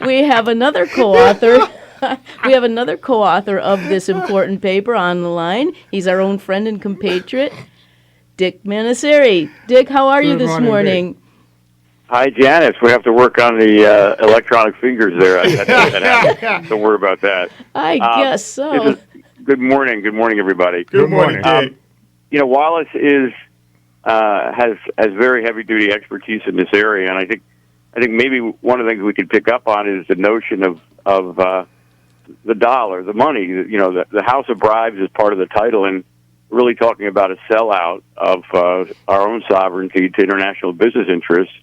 We have another co-author. We have another co-author of this important paper on the line. He's our own friend and compatriot, Dick Manasseri. Dick, how are you this morning? Hi, Janice. We have to work on the electronic fingers there. Don't worry about that. I guess so. Good morning. Good morning, everybody. Good morning, Dick. Wallace has very heavy-duty expertise in this area, and I think maybe one of the things we could pick up on is the notion of the dollar, the money. The House of Bribes is part of the title, and really talking about a sellout of our own sovereignty to international business interests.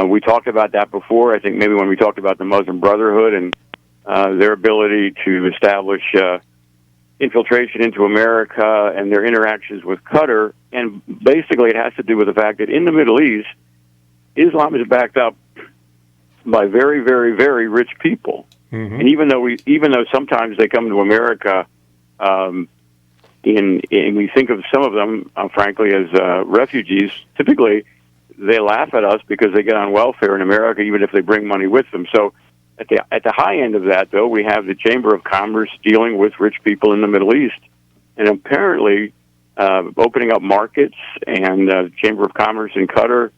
We talked about that before. I think maybe when we talked about the Muslim Brotherhood and their ability to establish infiltration into America and their interactions with Qatar. And basically it has to do with the fact that in the Middle East, Islam is backed up by very, very, very rich people. Mm-hmm. And even though sometimes they come to America, and we think of some of them, frankly, as refugees, typically they laugh at us because they get on welfare in America, even if they bring money with them. So at the high end of that, though, we have the Chamber of Commerce dealing with rich people in the Middle East, and apparently opening up markets, and Chamber of Commerce in Qatar,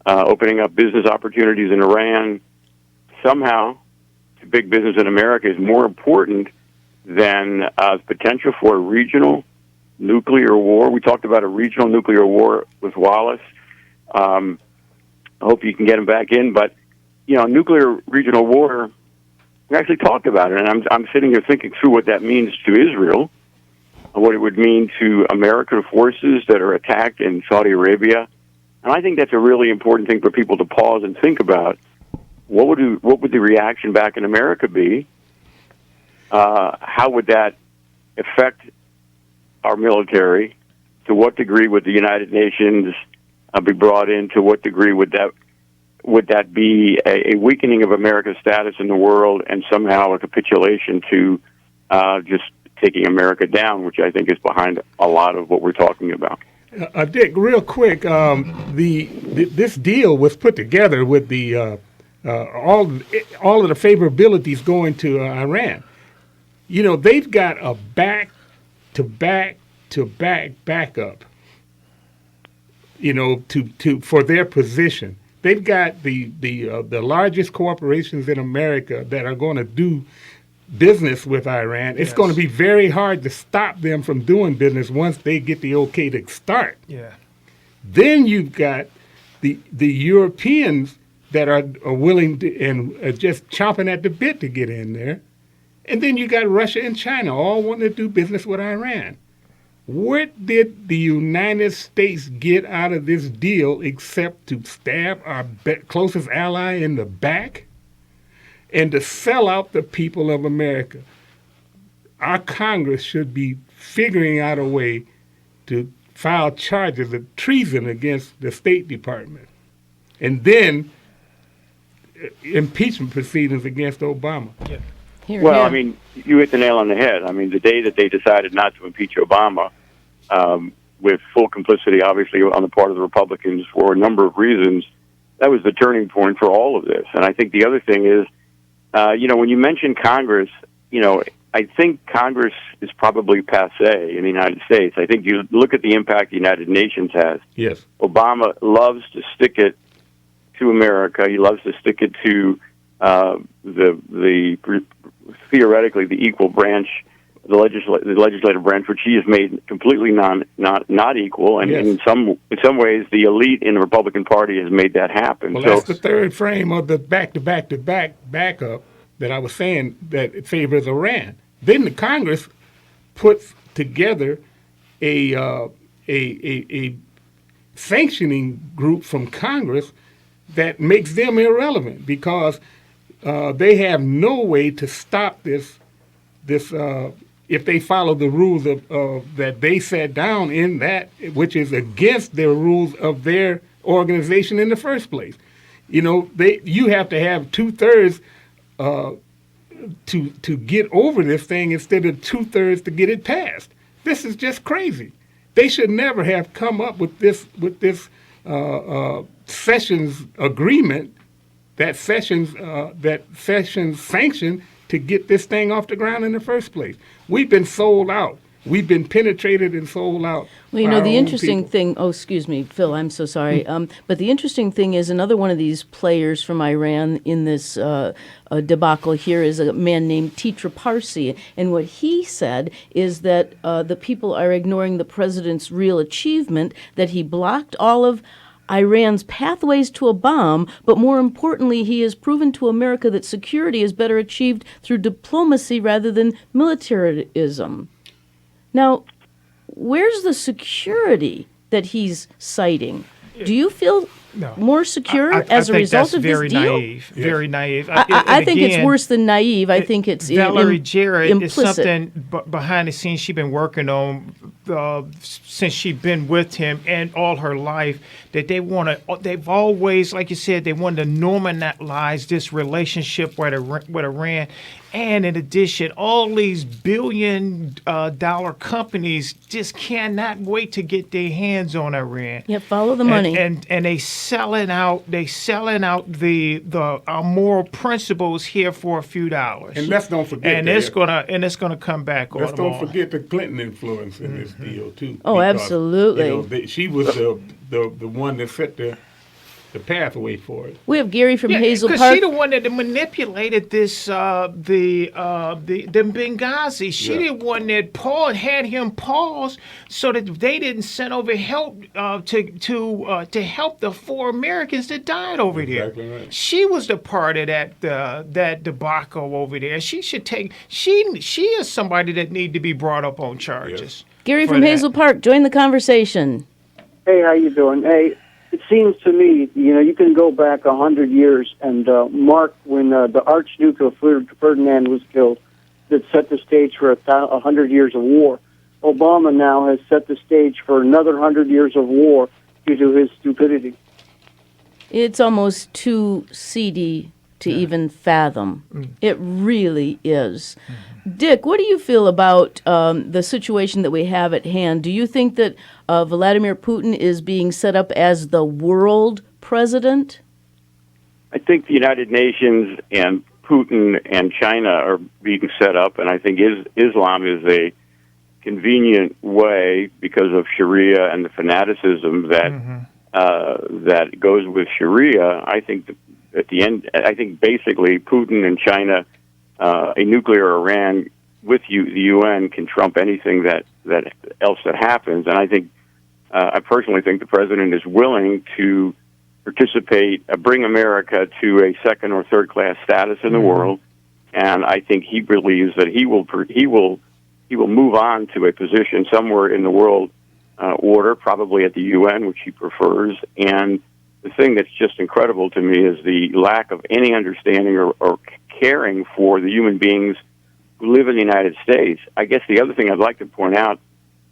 opening up business opportunities in Iran. Somehow, big business in America is more important than the potential for a regional nuclear war. We talked about a regional nuclear war with Wallace. I hope you can get him back in, but nuclear regional war, we actually talked about it, and I'm sitting here thinking through what that means to Israel, what it would mean to American forces that are attacked in Saudi Arabia, and I think that's a really important thing for people to pause and think about. What would the reaction back in America be? How would that affect our military? To what degree would the United Nations be brought in? To what degree would that be a weakening of America's status in the world and somehow a capitulation to just taking America down, which I think is behind a lot of what we're talking about? Dick, real quick, this deal was put together with the all of the favorabilities going to Iran. They've got a backup. For their position. They've got the largest corporations in America that are going to do business with Iran. It's going to be very hard to stop them from doing business once they get the okay to start. Yeah. Then you've got the Europeans that are willing to and are just chomping at the bit to get in there. And then you got Russia and China all wanting to do business with Iran. What did the United States get out of this deal except to stab our closest ally in the back and to sell out the people of America? Our Congress should be figuring out a way to file charges of treason against the State Department, and then impeachment proceedings against Obama. Yeah. Well, I mean, you hit the nail on the head. I mean, the day that they decided not to impeach Obama, with full complicity, obviously, on the part of the Republicans for a number of reasons, that was the turning point for all of this. And I think the other thing is, when you mention Congress, I think Congress is probably passé in the United States. I think you look at the impact the United Nations has. Yes. Obama loves to stick it to America. He loves to stick it to the theoretically the equal branch, the legislative branch, which he has made completely not equal, and in some ways, the elite in the Republican Party has made that happen. Well, that's the third frame of the back-to-back-to-back backup that I was saying that favors Iran. Then the Congress puts together a sanctioning group from Congress that makes them irrelevant because they have no way to stop this if they follow the rules of that they set down in that, which is against the rules of their organization in the first place. You have to have 2/3 to get over this thing instead of 2/3 to get it passed. This is just crazy. They should never have come up with this Sessions agreement that Sessions sanctioned to get this thing off the ground in the first place. We've been sold out. We've been penetrated and sold out. Well, you know, the interesting thing, excuse me, Phil, I'm so sorry. But the interesting thing is another one of these players from Iran in this debacle here is a man named Titra Parsi. And what he said is that the people are ignoring the president's real achievement, that he blocked all of Iran's pathways to a bomb, but more importantly, he has proven to America that security is better achieved through diplomacy rather than militarism. Now, where's the security that he's citing? Do you feel more secure as a result of this deal? Very naive. I think it's worse than naive. I think it's Valerie Jarrett implicit. Is something behind the scenes she's been working on since she's been with him and all her life, that they've always, like you said, they wanted to normalize this relationship with Iran. And in addition, all these billion-dollar companies just cannot wait to get their hands on Iran. Yeah, follow the money. And they selling out the our moral principles here for a few dollars. And let's don't forget. And it's gonna come back on. Let's don't forget the Clinton influence in this deal too. Oh, because, absolutely. She was the one that set the pathway for it. We have Gary from Hazel Park. Because she the one that manipulated this the Benghazi. She the one that had him pause so that they didn't send over help to help the 4 Americans that died over there. Right. She was the part of that debacle over there. She should take. She is somebody that need to be brought up on charges. Yes. Gary from Hazel Park, join the conversation. Hey, how you doing? Hey. It seems to me, you can go back 100 years and mark when the Archduke of Ferdinand was killed, that set the stage for 100 years of war. Obama now has set the stage for another 100 years of war due to his stupidity. It's almost too seedy to even fathom. It really is. Dick, what do you feel about the situation that we have at hand? Do you think that Vladimir Putin is being set up as the world president? I think the United Nations and Putin and China are being set up, and I think Islam is a convenient way because of Sharia and the fanaticism that goes with Sharia. I think at the end, I think basically Putin and China, a nuclear Iran with the UN can trump anything that else that happens. And I think, I personally think the president is willing to participate, bring America to a second or third class status in the world. And I think he believes that he will move on to a position somewhere in the world order, probably at the UN, which he prefers. And the thing that's just incredible to me is the lack of any understanding or caring for the human beings who live in the United States. I guess the other thing I'd like to point out,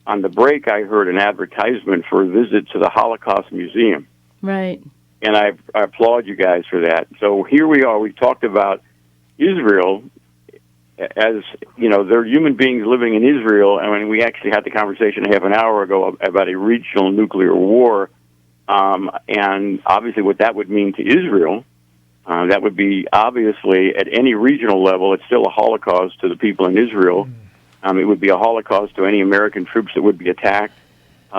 on the break I heard an advertisement for a visit to the Holocaust Museum. Right. And I applaud you guys for that. So here we are. We talked about Israel as, they're human beings living in Israel. And when we actually had the conversation half an hour ago about a regional nuclear war, and obviously what that would mean to Israel, that would be obviously at any regional level, it's still a Holocaust to the people in Israel. It would be a Holocaust to any American troops that would be attacked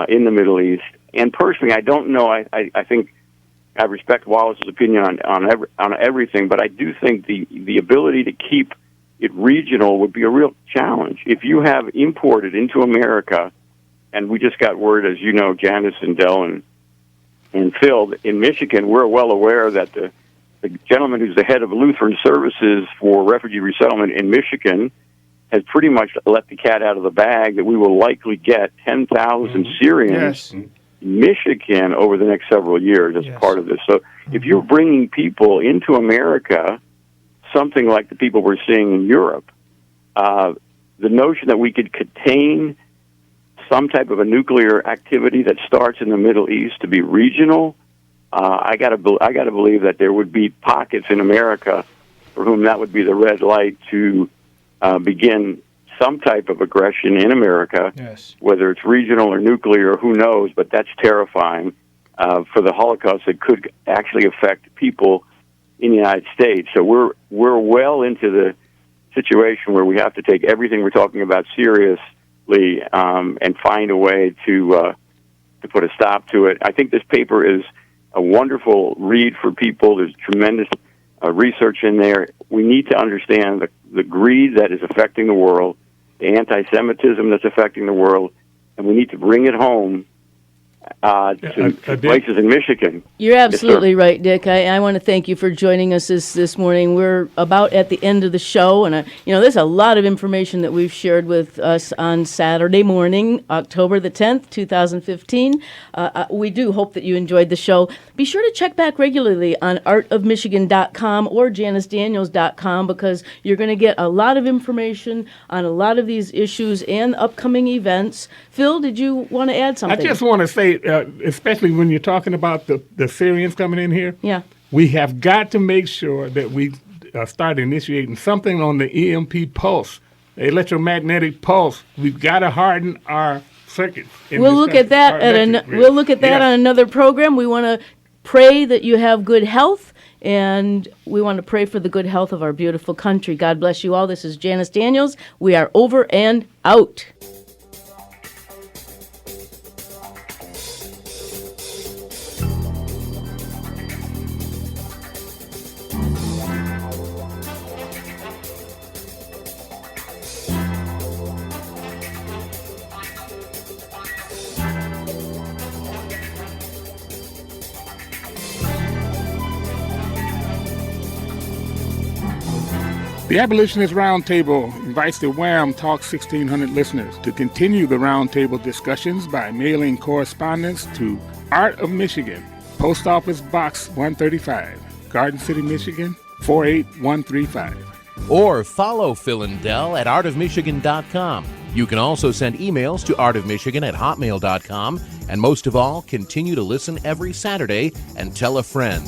in the Middle East. And personally, I don't know. I think I respect Wallace's opinion on everything, but I do think the ability to keep it regional would be a real challenge. If you have imported into America, and we just got word, as you know, Janice and Del and Phil, in Michigan, we're well aware that the gentleman who's the head of Lutheran Services for Refugee Resettlement in Michigan has pretty much let the cat out of the bag that we will likely get 10,000 Syrians in Michigan over the next several years as part of this. So if you're bringing people into America, something like the people we're seeing in Europe, the notion that we could contain some type of a nuclear activity that starts in the Middle East to be regional, I got to believe that there would be pockets in America for whom that would be the red light to begin some type of aggression in America, whether it's regional or nuclear, who knows, but that's terrifying for the Holocaust. It could actually affect people in the United States. So we're well into the situation where we have to take everything we're talking about seriously and find a way to put a stop to it. I think this paper is a wonderful read for people. There's tremendous research in there. We need to understand the greed that is affecting the world, the anti-Semitism that's affecting the world, and we need to bring it home to places in Michigan. You're absolutely right, Dick. I want to thank you for joining us this morning. We're about at the end of the show, and there's a lot of information that we've shared with us on Saturday morning, October the 10th, 2015. We do hope that you enjoyed the show. Be sure to check back regularly on artofmichigan.com or janicedaniels.com because you're going to get a lot of information on a lot of these issues and upcoming events. Phil, did you want to add something? I just want to say, especially when you're talking about the Syrians coming in here, we have got to make sure that we start initiating something on the EMP pulse, the electromagnetic pulse. We've got to harden our circuits. We'll look at that on another program. We want to pray that you have good health, and we want to pray for the good health of our beautiful country. God bless you all. This is Janice Daniels. We are over and out. The Abolitionist Round Table invites the Wham! Talk 1600 listeners to continue the roundtable discussions by mailing correspondence to Art of Michigan, Post Office Box 135, Garden City, Michigan, 48135. Or follow Phil and Del at artofmichigan.com. You can also send emails to artofmichigan@hotmail.com. And most of all, continue to listen every Saturday and tell a friend.